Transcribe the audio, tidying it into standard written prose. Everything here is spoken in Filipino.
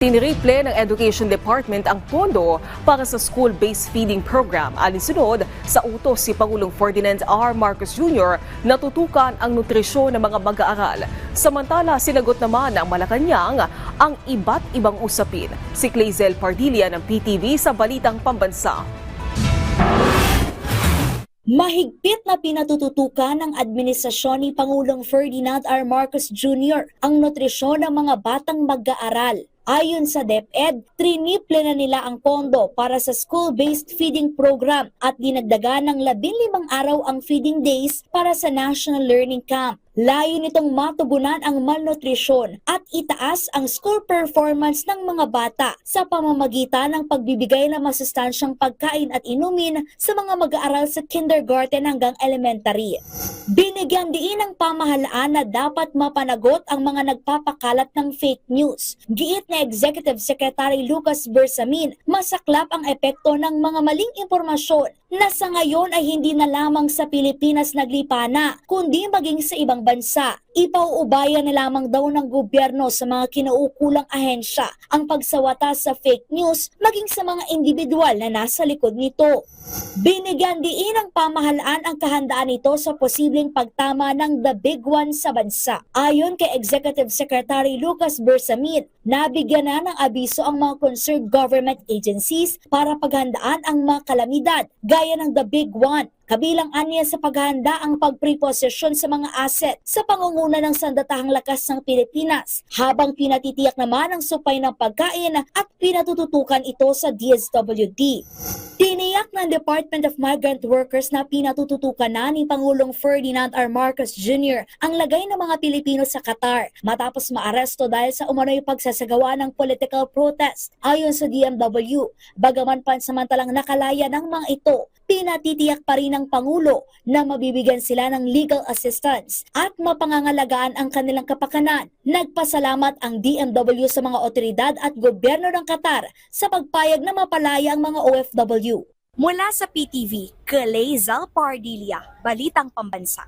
Tiniriple ng Education Department ang pondo para sa school-based feeding program. Alinsunod sa utos si Pangulong Ferdinand R. Marcos Jr. na tutukan ang nutrisyon ng mga mag-aaral. Samantala, sinagot naman ng Malacanang ang iba't ibang usapin. Si Clazel Pardilla ng PTV sa Balitang Pambansa. Mahigpit na pinatututukan ng administrasyon ni Pangulong Ferdinand R. Marcos Jr. ang nutrisyon ng mga batang mag-aaral. Ayon sa DepEd, triniple na nila ang pondo para sa school-based feeding program at dinagdagan ng 15 araw ang feeding days para sa National Learning Camp. Layo nitong matugunan ang malnutrisyon at itaas ang school performance ng mga bata sa pamamagitan ng pagbibigay ng masustansyang pagkain at inumin sa mga mag-aaral sa kindergarten hanggang elementary. Binigyan diin ng pamahalaan na dapat mapanagot ang mga nagpapakalat ng fake news. Giit na Executive Secretary Lucas Bersamin, masaklap ang epekto ng mga maling impormasyon na sa ngayon ay hindi na lamang sa Pilipinas naglipana, kundi maging sa ibang bansa. Ipauubaya na lamang daw ng gobyerno sa mga kinaukulang ahensya ang pagsawata sa fake news maging sa mga individual na nasa likod nito. Binigyan diin ng pamahalaan ang kahandaan nito sa posibleng pagtama ng the big one sa bansa. Ayon kay Executive Secretary Lucas Bersamin, nabigyan na ng abiso ang mga concerned government agencies para paghandaan ang mga kalamidad gaya ng the big one. Kabilang anya sa paghahanda ang pagpreposesyon sa mga asset sa pangunguna ng Sandatahang Lakas ng Pilipinas, habang pinatitiyak naman ang supply ng pagkain at pinatututukan ito sa DSWD. Tiniyak ng Department of Migrant Workers na pinatututukan na ni Pangulong Ferdinand R. Marcos Jr. ang lagay ng mga Pilipino sa Qatar matapos maaresto dahil sa umano'y pagsasagawa ng political protest. Ayon sa DMW, bagaman pansamantalang nakalaya ng mga ito, pinatitiyak pa rin ng Pangulo na mabibigyan sila ng legal assistance at mapangangalagaan ang kanilang kapakanan. Nagpasalamat ang DMW sa mga otoridad at gobyerno ng Qatar sa pagpayag na mapalaya ang mga OFW. Mula sa PTV, Clazel Pardilla, Balitang Pambansa.